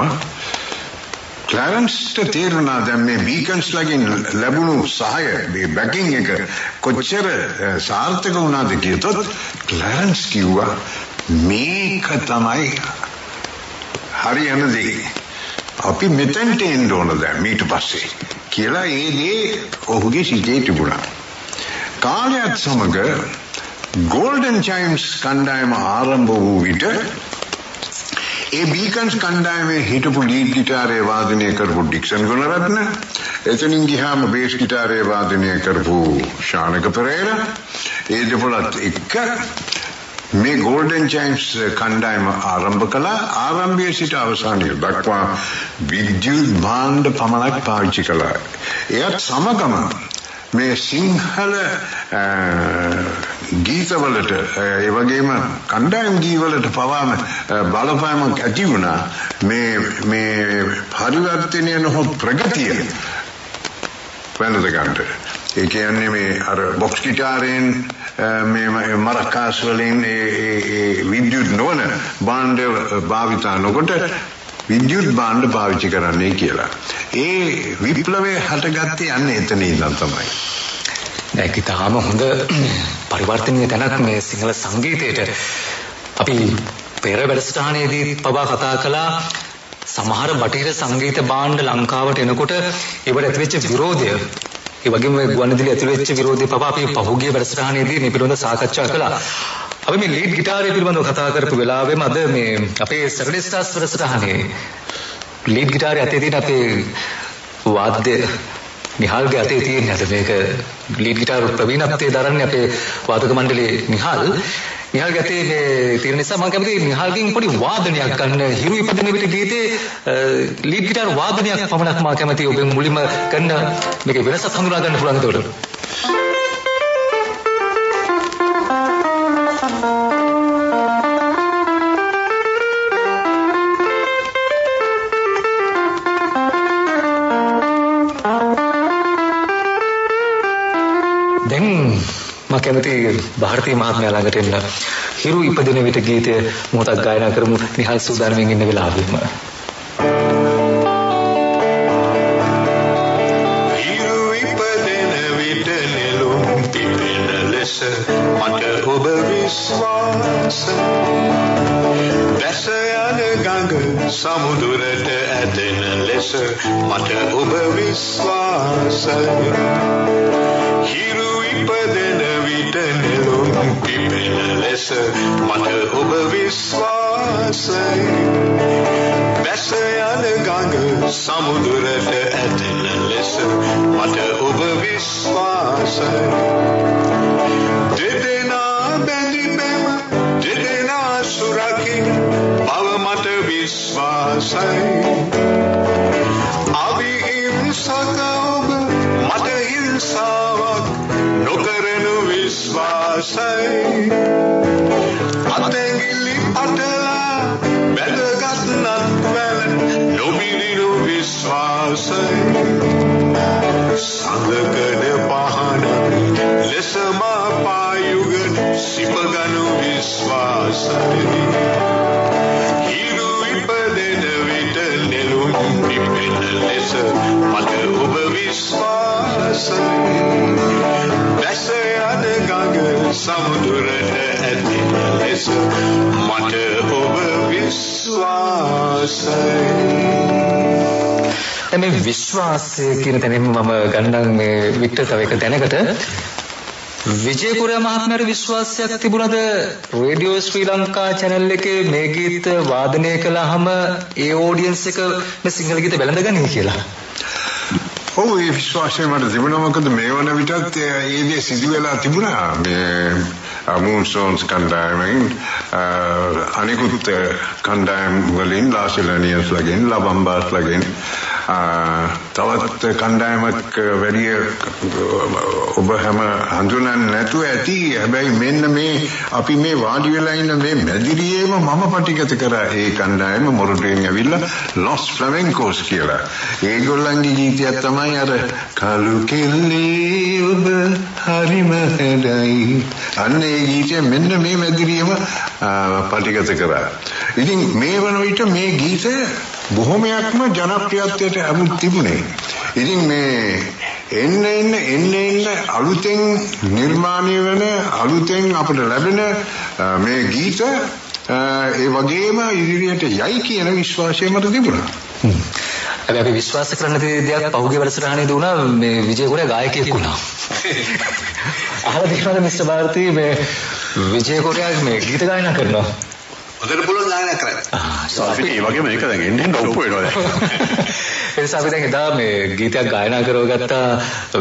ක්ලැරන්ස්ට තේරුණා දැන් මේ බීකන්ස් ලගින් ලැබුණු සහාය මේ බැකින් එක කොච්චර සාර්ථක වුණාද කියතොත් ක්ලැරන්ස් කිව්වා මේක තමයි හරියන දේ. අපි මෙතෙන්ට එන්න ඕන දැන් ඊට පස්සේ කියලා ඒ දේ ඔහුගේ සිතේ තිබුණා. කාලයත් සමග Golden Chimes කණ්ඩායම ආරම්භ වූ විට ඒ බීකන්ස් කණ්ඩායමේ හිටපු ලීඩ් ගිටාරේ වාදනය කරපු ඩික්සන් ගුණරත්න, එතනින් ගියාම බේස් ගිටාරේ වාදනය කරපු ශානක පෙරේරා, ඒ දෙපළත් එක්ක මේ ගෝල්ඩන් චයිම්ස් කණ්ඩායම ආරම්භ කළා. ආරම්භයේ සිට අවසානය දක්වා විද්‍යුත් භාණ්ඩ පමණක් පාවිච්චි කළා. එයත් සමගම මේ සිංහල ගීතවලට ඒ වගේම කණ්ඩායම් ගීවලට පවාම බලපෑමක් ඇති වුණා. මේ පරිවර්තනය නොහොත් ප්‍රගතිය වෙනද ගන්නට. ඒ කියන්නේ මේ අර බොක්ස් ගිටාරයෙන් මේ මරකාස් වලින් ඒ විද්‍යුත් නොවන භාණ්ඩ භාවිතා නොකොට විද්‍යුත් භාණ්ඩ පාවිච්චි කරන්නේ කියලා. ඒ විප්ලවය හටගත්තේ යන්නේ එතන ඉඳන් තමයි. ඒක තාම හොඳ පරිවර්තනීය තැනක් මේ සිංහල සංගීතයට. අපි පෙර වැඩසටහනේදී පවා කතා කළා සමහර බටහිර සංගීත භාණ්ඩ ලංකාවට එනකොට ඒවට ඇතිවෙච්ච විරෝධය, ඒ වගේම ගුවන්විදුලි ඇතුළු වෙච්ච විරෝධය පවා අපි පහුගිය වැඩසටහනේදී මේ පිළිබඳව සාකච්ඡා කළා. අපි මේ ලීඩ් ගිටාරය පිළිබඳව කතා කරපු වෙලාවෙම අද මේ අපේ සැටර්ඩේ ස්ටාර්ස් වැඩසටහනේ ලීඩ් ගිටාරය අතේ තියෙන අපේ වාද්‍ය නිහාල්ගේ අතේ තියෙන අද මේක ලීඩ් ගිටාර ප්‍රවීණත්වයේ දරන්නේ අපේ වාදක මණ්ඩලයේ නිහාල්ගේ අතේ මේ තියෙන නිසා මම කැමතියි නිහාල්ගෙන් පොඩි වාදනයක් ගන්න. හිරු ඉපදෙන විට ගීතේ ලීඩ් ගිටාර වාදනයක් පමණක් මම කැමතියි ඔබෙන් මුලින්ම කරන මේකේ වෙනසක් හඳුනා ගන්න පුළුවන් ඒකට. මම කැමති ಭಾರತೀಯ මහත්මයා ළඟට එන්න හිරු ඉපදෙන විට ගීතය මොහොතක් ගායනා කරමු. නිහල් සූදානම්ෙන් ඉන්න වෙලාවෙම හිරු ඉපදෙන විට නෙළුම් පිපෙන ලෙස මට ඔබ විශ්වාසයි. දැස යන ගඟ සමුදුරට ඇදෙන ලෙස මට ඔබ විශ්වාසයි. හිරු ඉපදෙන විට නෙළුම් පිපෙන ලෙස මට ඔබ විශ්වාසයි. දැස යන ගඟ සමුදුරට ඇදෙන ලෙස මට ඔබ විශ්වාසයි. දෙදෙනා බැඳි බැම දෙදෙනා සුරකින් බව මට විශ්වාසයි. අවි හිංසක ඔබ මට හිංසාවක් නොකරනු විශ්වාසයි. අතැඟිලි පටලා බැඳගත් නත්වැල නොබිරිනු විශ්වාසයි. සඳකඩ පහන ලෙස මා පායුග සිපගනු විශ්වාසයි. හිරු ඉපදෙන විට නෙළුම් පිපෙන ලෙස මට ඔබ විශ්වාසයි. දැස යන ගඟ සමුදුරට ඇදෙන ලෙස මට ඔබ විශ්වාසයි. මේ විශ්වාසය කියන තැනින්ම මම ගන්නම් මේ වික්ටර් තව එක දැනකට විජය කොරියා මහත්මයාට විශ්වාසයක් තිබුණාද රේඩියෝ ශ්‍රී ලංකා channel එකේ මේ ගීත වාදනය කළාම ඒ ඔඩියන්ස් එක මේ සිංහල ගීත බැලඳගන්නේ කියලා? ඔව් ඒ විශ්වාසය මට තිබුණා. මොකද මේ වන විටත් ඒ දේ සිදු වෙලා තිබුණා. මේ මූන්සෝන්ස් කණ්ඩායමෙන් අනිකුත් කණ්ඩායම් වලින් ලාසිලනියස් ලගෙන් ලබම්බාස් ලගෙන් තවත් කණ්ඩායමක් වැඩි ඔබ හැම හඳුනන්නේ නැතුව ඇති. හැබැයි මෙන්න මේ අපි මේ වාඩි වෙලා ඉන්න මේ මැදිරියේම මම පටිගත කරා ඒ කණ්ඩායම මොරටුවෙන් ඇවිල්ලා ලොස් ෆ්ලමෙන්කෝස් කියලා. ඒගොල්ලන්ගේ ගීතයක් තමයි අර කලු කෙල්ලේ ඔබ හරිම හැඩයි. අන්න ඒ ගීතය මෙන්න මේ මැදිරියේම පටිගත කරා. ඉතින් මේ වන විට මේ ගීතය බොහොමයක්ම ජනප්‍රියත්වයට ලැබුත් තිබුණේ. ඉතින් මේ එන්න අලුතෙන් නිර්මාණය වෙන අලුතෙන් අපිට ලැබෙන මේ ගීත ඒ වගේම ඉදිරියට යයි කියන විශ්වාසය මට තිබුණා. හැබැයි අපි විශ්වාස කරන දෙයක් පහුගිය වැඩසටහනේදී වුණා මේ විජය කොරියා ගායකයෙක් වුණා. අහලා තියෙනවද මිස්ටර් ಭಾರತಿ මේ විජය කොරියා මේ ගීත ගායනා කරනවා? හොඳට පුළුවන් ගායනා කරන්න. අපිට ඒ වගේම එක දැන් එන්න ඔප්පු වෙනවා දැන්. ඒ නිසා අපි දැන් එදා මේ ගීතයක් ගායනා කරවගත්තා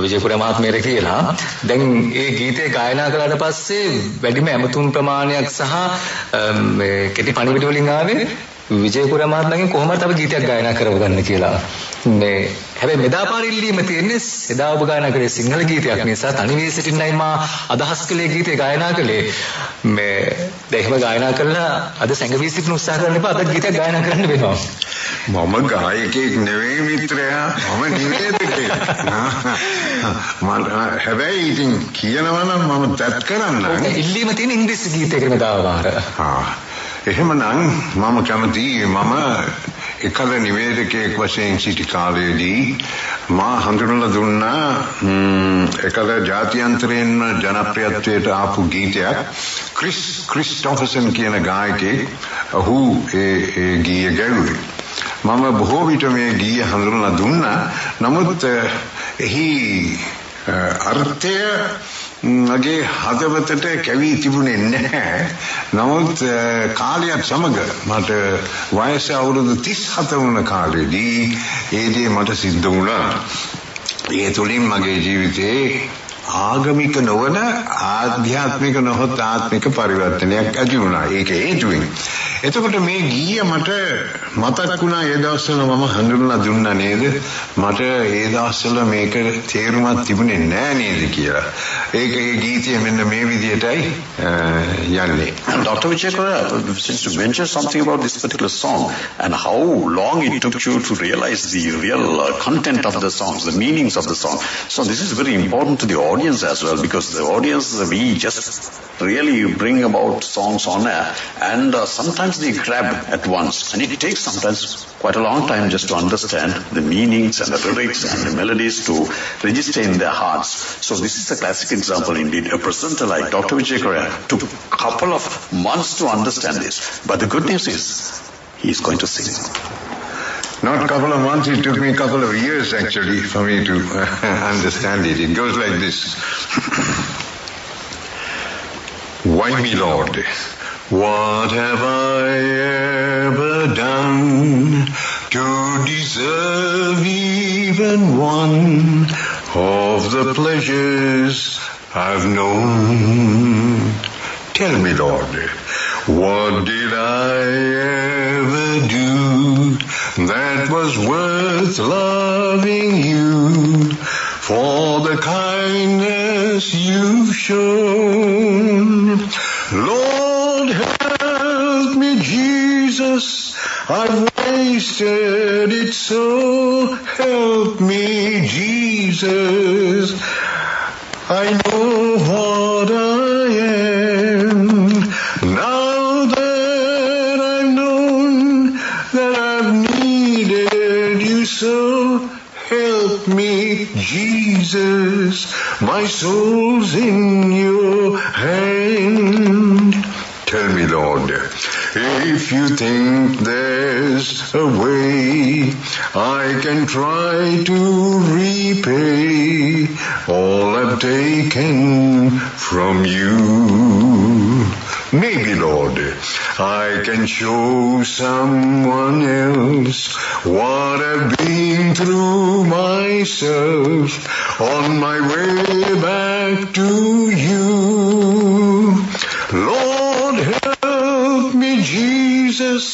විජේපුර මහත්මයාට කියලා. දැන් ඒ ගීතය ගායනා කළාට පස්සේ වැඩිම ඇමතුම් ප්‍රමාණයක් සහ මේ කෙටි පණිවිඩ වලින් ආවේ විජේපුර මහත්මයාගෙන් කොහොමද අපි ගීතයක් ගායනා කරවගන්න කියලා. මේ හැබැයි මෙදා පාරිල්ලීම තියෙන්නේ එදා ඔබ ගායනා කරේ සිංහල ගීතයක් නිසා තනි වී සිටින්නයි මා අදහස් කළේ ගීතය ගායනා කළේ. මේ දැන් එහෙම ගායනා කළා අද සැඟවී සිටින උත්සාහ කරන්න එපා. අද ගීතයක් ගායනා කරන්න වෙනවා. මම ගායකයෙක් නෙවෙයි මිත්‍රයා. මම නිවේදකයෙක්. හැබැයි ඉතින් කියනවා නම් මම දැත් කරන්න. ඉල්ලීම තියෙන ඉංග්‍රීසි ගීතයකට දාවාර. එහෙමනම් මම කැමතියි මම එකල නිවේදකයෙක් වශයෙන් සිටි කාලයේදී මා හඳුන්වලා දුන්නා එකල ජාත්‍යන්තරයෙන්ම ජනප්‍රියත්වයට ආපු ගීතයක් ක්‍රිස්ටොෆර්සන් කියන ගායකයෙක් ඔහු ඒ ගීය ගැයුවේ. මම බොහෝ විට මේ ගීය හඳුන්වලා දුන්නා. නමුත් එහි අර්ථය මගේ හදවතට කැවී තිබුණේ නැහැ. නමුත් කාලයක් සමග මට වයස අවුරුදු 37 වුණ කාලෙදී ඒ දේ මට සිද්ධ වුණා. ඒ තුලින් මගේ ජීවිතේ ආගමික නොවන ආධ්‍යාත්මික නොහොත් ආත්මික පරිවර්තනයක් ඇති වුණා. ඒක හේතුවෙන්. එතකොට මේ ගීය මට මතක් වුණා ඒ දවස්වල මම හඳුන්වලා දුන්නා නේද? මට ඒ දවස්වල මේක තේරුමක් තිබුණේ නෑ නේද කියලා. ඒ ගීතය මෙන්න මේ විදිහටයි යන්නේ. Dr. Vijaya, since you mentioned something about this particular song and how long it took you to realize the real content of the songs, the meanings of the song. So this is very important to the audience as well, because the audience, we just really bring about songs on air and sometimes they grab at once and it takes sometimes quite a long time just to understand the meanings and the lyrics and the melodies to register in their hearts. So this is a classic example indeed. A presenter like Dr. Vijaya took a couple of months to understand this, but the good news is he is going to sing. Not a couple of months, it took me a couple of years actually for me to understand it. It goes like this. Why me, Lord? What have I ever done to deserve even one of the pleasures I've known? Tell me, Lord, what did I ever do that was worth loving you for the kindness you've shown? Lord, help me, Jesus, I've wasted it so. Help me, Jesus, I know what I am. Now that I've known that I've needed you so, help me, Jesus, my soul's in your hand. Tell me, Lord, if you think there's a way I can try to repay all I've taken from you. Maybe, Lord, I can show someone else what I've been through myself on my way back to you. Lord, help me, Jesus,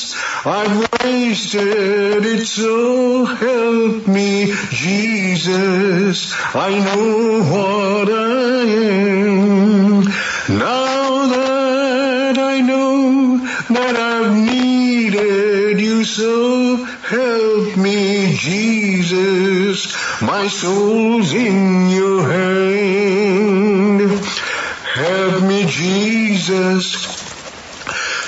I've wasted it so. Help me, Jesus, I know what I am. Now that I know that I've needed you so, help me, Jesus, my soul's in your hand. Help me, Jesus,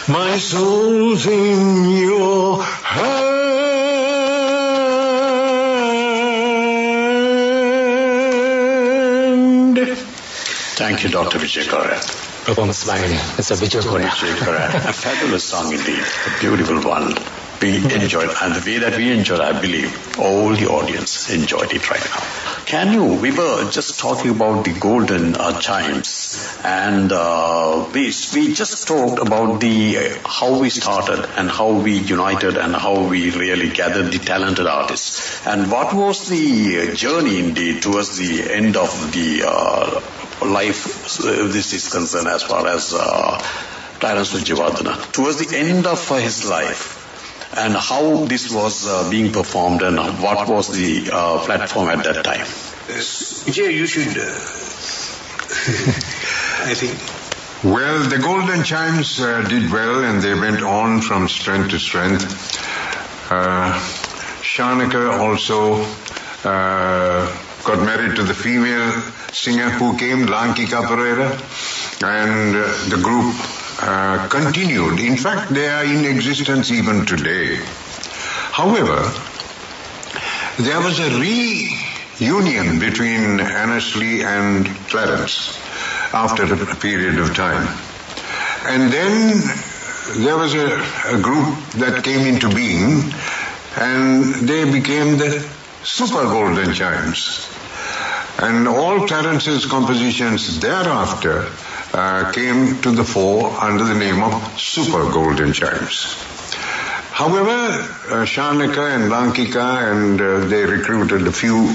my soul's in your hand. Thank you, Dr. Vijaya. Performance by Mr. Vijaya. A fabulous song indeed, a beautiful one. We enjoyed, and the way that we enjoyed, I believe all the audience enjoyed it right now. We were just talking about the golden chimes And we just talked about how we started and how we united and how we really gathered the talented artists. And what was the journey indeed towards the end of the life, this is concerned as far as Clarence Vijaya, towards the end of his life, and how this was being performed and what was the platform at that time. Vijay, you should, I think. Well, the Golden Chimes did well, and they went on from strength to strength. Shanaka also got married to the female singer who came, Lankika Pereira, and the group continued. In fact, they are in existence even today. However, there was a reunion between Annesley and Clarence after a period of time. And then there was a group that came into being, and they became the Super Golden Chimes. And all Clarence's compositions thereafter came to the fore under the name of Super Golden Chimes. However, Shanaka and Lankika, and they recruited a few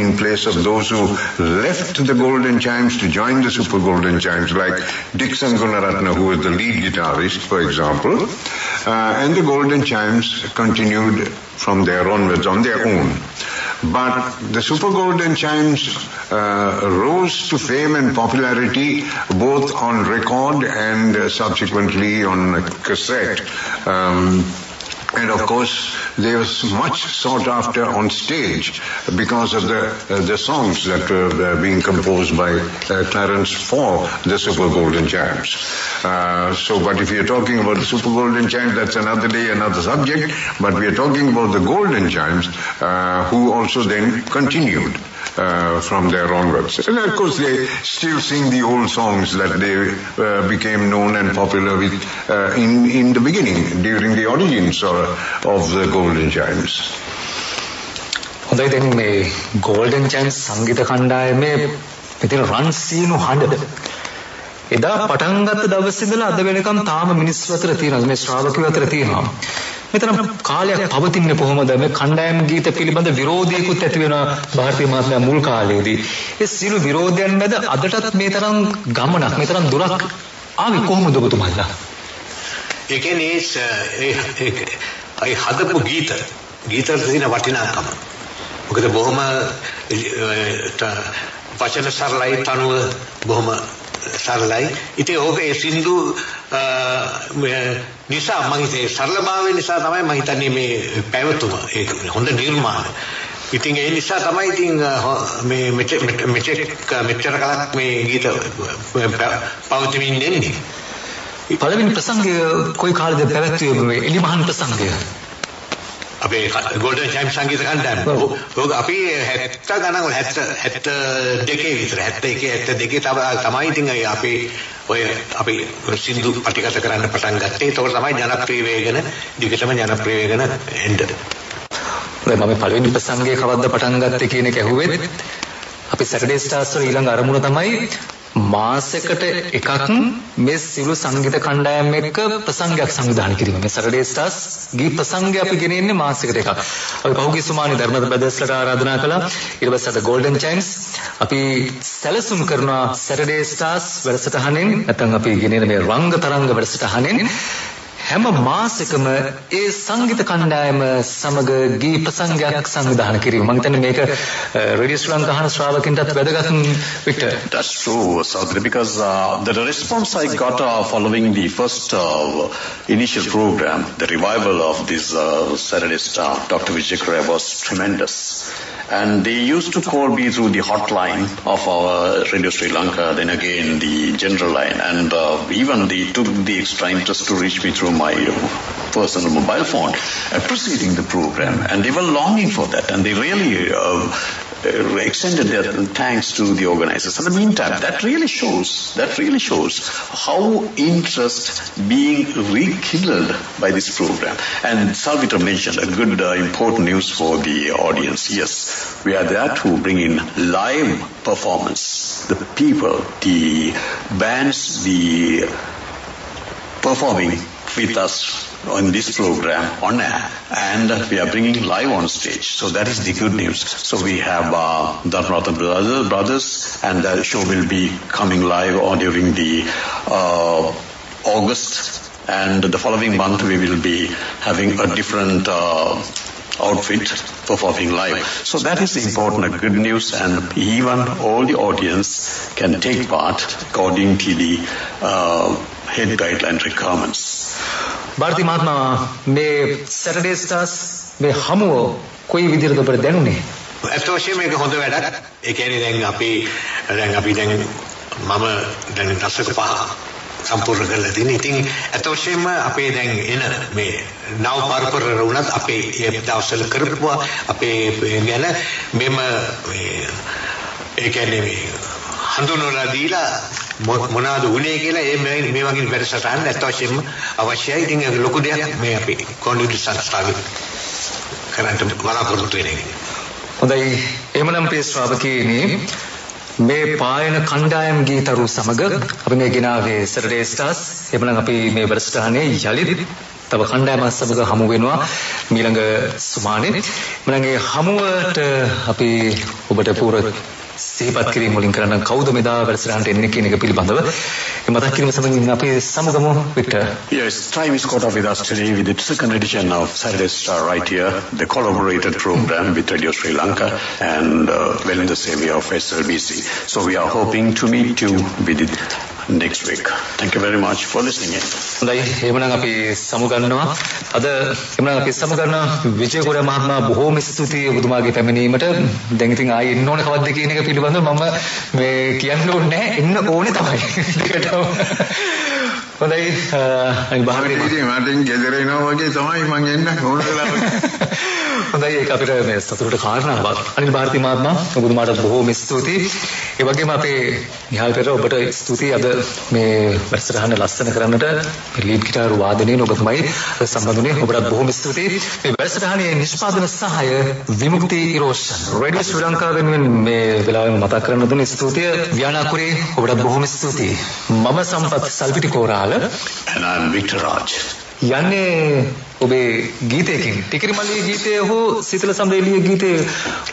in place of those who left the Golden Chimes to join the Super Golden Chimes, like Dixon Gunaratna, who was the lead guitarist, for example. And the Golden Chimes continued from there onwards on their own. But the Super Golden Chimes rose to fame and popularity both on record and subsequently on cassette. And of course, they were much sought after on stage because of the songs that were being composed by Clarence for the Super Golden Chimes. But if you're talking about the Super Golden Chimes, that's another day, another subject. But we are talking about the Golden Chimes, who also then continued from there onwards. And of course, they still sing the old songs that they became known and popular with in the beginning, during the origins of the Golden Chimes. හොඳයි දැන් මේ Golden Chimes සංගීත කණ්ඩායමේ මෙතන රන් සීනු හඬ එදා පටන් ගත්ත දවස් ඉඳලා අද වෙනකම් තාම මිනිස්සු අතර තියෙනවා මේ ශ්‍රාවකයෝ අතර තියෙනවා මෙතන කාලයක් පවතින්නේ කොහොමද මේ කණ්ඩායම් ගීත පිළිබඳ විරෝධයකුත් ඇති වෙනවා ಭಾರತೀಯ මහත්මයා මුල් කාලයේදී ඒ සියලු විරෝධයන් මැද අදටත් මේ තරම් ගමනක් මේ තරම් දුරක් ආවේ කොහොමද ඔබතුමාලා ඒ කියන්නේ ඒ හදපු ගීත තියෙන වටිනාකම මොකද බොහොම වචන සරලයි තනුව බොහොම සරලයි ඉතින් ඕක ඒ සින්දු නිසා මම හිතේ සරලභාවය නිසා තමයි මම හිතන්නේ මේ පැවතුම ඒ හොඳ නිර්මාණ ඉතින් ඒ නිසා තමයි ඉතින් මේ මෙච්චර කලක් මේ ගීත පවතිමින් ඉන්නේ පළවෙනි ප්‍රසංගය කොයි කාලෙද පැවැත්වුවේ මේ එලිමහන් ප්‍රසංගය අපේ Golden Chimes සංගීත කණ්ඩායම ඔක අපි 70 ගණන් වල 72 විතර 71 තමයි ඉතින් අපි ඔය අපි සින්දු පටිගත කරන්න පටන් ගත්තේ ඒක තමයි ජනප්‍රිය වේගන දිගටම ජනප්‍රිය වේගන එන්න දැන් මම පළවෙනි ප්‍රසංගය කවද්ද පටන් ගත්තේ කියන එක ඇහුවෙත් අපි Saturday Stars වල ඊළඟ අරමුණ තමයි මාසයකට එකක් මේ සිළු සංගීත කණ්ඩායම් එක්ක ප්‍රසංගයක් සංවිධානය කිරීම. මේ Saturday Stars ගී ප්‍රසංගය අපි ගෙනෙන්නේ මාසයකට එකක්. අපි පහුගිය සුමානේ ධර්මද බ්‍රදර්ස්ලට ආරාධනා කළා. ඊට පස්සේ අද Golden Chimes අපි සැලසුම් කරනවා Saturday Stars වැඩසටහනෙන් නැත්නම් අපි ගෙනෙන මේ රංග තරංග වැඩසටහනෙන් හැම මාසෙකම ඒ සංගීත කණ්ඩායම සමග ගී ප්‍රසංගයක් සංවිධානය කිරීම. මම හිතන්නේ මේක රේඩියෝ ශ්‍රී ලංකා අහන ශ්‍රාවකින්ටත් වැදගත් විතර. That's true, Saudri, because the response I got following the first initial program, the revival of this Saturday Star, Dr. Vijaya, was tremendous. And they used to call me through the hotline of our Radio Sri Lanka, then again the general line, and even they took the extra interest to reach me through my personal mobile phone, preceding the program, and they were longing for that, and they really extended their thanks to the organizers. In the meantime, that really shows how interest being rekindled by this program. And Salvitra mentioned a good important news for the audience. Yes, we are there to bring in live performance the people, the bands, the performing with us on this program on air, and we are bringing live on stage. So that is the good news. So we have the brothers, and the show will be coming live or during the August, and the following month we will be having a different outfit performing live. So that is important, good news, and even all the audience can take part according to the head guideline requirements. Bharati Mahatma, මේ Saturday Stars මේ හමුව කොයි විදිහටද ඔබට දැනුනේ? ඇත්ත වශයෙන්ම මේක හොඳ වැඩක්. ඒ කියන්නේ දැන් අපි මම දැන් දශක 5 සම්පූර්ණ කරලා තියෙන. ඉතින් ඇත්ත වශයෙන්ම අපේ දැන් එන මේ නව පරපර වුණත් අපේ ඒ දවස්වල කරපුවා අපේ ගැන මෙම ඒ කියන්නේ හඳුන්වලා දීලා මොනවාද උනේ කියලා මේ වගේ වැඩසටහන් ඇත්ත වශයෙන්ම අවශ්‍යයි. ඉතින් ලොකු දෙයක් මේ අපි කොන්ඩිඩි සංස්ථාවේ කරන්ට බලාපොරොත්තු වෙන්නේ. හොඳයි, එහෙමනම් ප්‍රිය ශ්‍රාවකයනි, මේ පායන කණ්ඩායම් ගීතරු සමග අපි මේ ගෙනාවේ Saturday Stars. එහෙමනම් අපි මේ වැඩසටහනේ යලිත් තව කණ්ඩායමක් සමග හමු වෙනවා ඊළඟ සුමානේ. එහෙමනම් මේ හමුවට අපි ඔබට පූර්ව සිහිපත් කිරීම වලින් කරන කවුද මෙදා වැඩසටහනට එන්නේ කියන එක පිළිබඳව මතක් කිරීම සමගින් අපි සමුගමු Victor. Yes, time is caught up with us today with the second edition of Saturday Star right here, the collaborated program with Radio Sri Lanka and Welenda Sevaya of SLBC. So we are hoping to meet you with it next week. Thank you very much for listening in. හොඳයි, එහෙමනම් අපි සමුගන්නවා. අද එහෙමනම් අපි සමුගන්නවා විජය කොරියා මහත්මයා බොහෝම ස්තුතියි ඔබතුමාගේ පැමිණීමට. දැන් ඉතින් ආයේ එන්න ඕන කවද්ද කියන එක පිළිබඳව මම මේ කියන්න ඕනේ නැහැ. එන්න ඕනේ තමයි. දෙකටම. හොඳයි, අනිත් බාහිරින් මටින් ගෙදර එනවා වගේ තමයි මම එන්න ඕන වෙලාවට. හොඳයි, ඒක අපිට මේ සතුටට කාරණාවක්. අනිල් බාරති මහත්මයා ඔබතුමාට බොහෝම ස්තුතියි. ඒ වගේම අපේ නිහාල් පෙරේරා ඔබට ස්තුතියි අද මේ වැඩසටහන ලස්සන කරන්නට ලීඩ් ගිටාර් වාදනයෙන් ඔබතුමයි සම්බන්ධුනේ. ඔබට බොහෝම ස්තුතියි. මේ වැඩසටහනේ නිෂ්පාදන සහාය විමුක්ති ඉරෝෂන් රේඩියෝ ශ්‍රී ලංකාව වෙනුවෙන් මේ වෙලාවෙම මතක් කරන්න දුන්න ස්තුතිය වියානාකුරේ ඔබට බොහෝම ස්තුතියි. මම සම්පත් සල්පිටි Korala and I am Victor Raj. යන්නේ ඔබේ ගීතයකින් ටිකිරිමල්ලි ගීතය හෝ සීතල සම්දේලිය ගීතය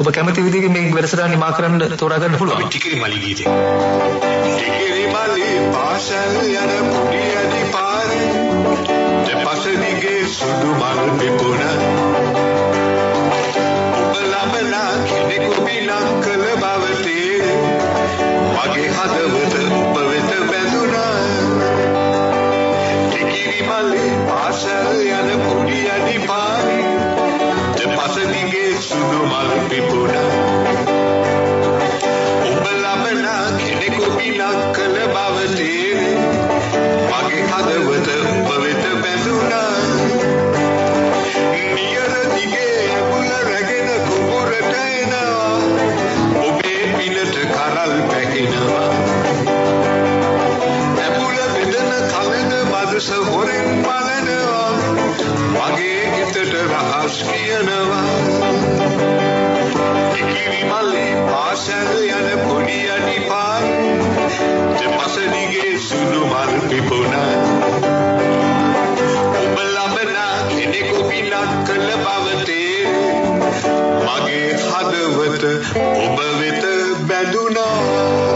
ඔබ කැමති විදිහකින් මේ වැඩසටහන නිමා කරන්න තෝරා ගන්න පුළුවන්. ටිකිරිමල්ලි ගීතය. ටිකිරිමල්ලි පාසල් යන පුඩි ඇති පාරේ දෙපස දිගේ සුදු මල් පිපුණ ඔබ ලබනා කෙනෙකු බිලක් කළ බව තේරේ මගේ හදවත ඔබ වෙත බැඳුණා. ටිකිරිමල්ලි පාසල් යන පුඩි ඇති පාරේ දෙපස දිගේ සුදු මල් පිපුණ ඔබ ලබනා කෙනෙකු බිලක් කළ බව තේරේ මගේ හදවත ඔබ වෙත බැඳුණා. නියර දිගේ ඇඹුල රැගෙන කුඹුරට එනවා ඔබේ පිනට කරල් පැකිනවා. ඇඹුල බෙදන කලද මදස හොරෙන් බලනවා මගේ හිතට රහස් කියනවා. ටිකිරිමල්ලි පාසල් යන පොඩි අඩි පාරේ දෙපස දිගේ සුදු මල් පිපුණා ඔබ ලබනා කෙනෙකු බිලක් කළ බව තේරේ මගේ හදවත ඔබ වෙත බැඳුණා.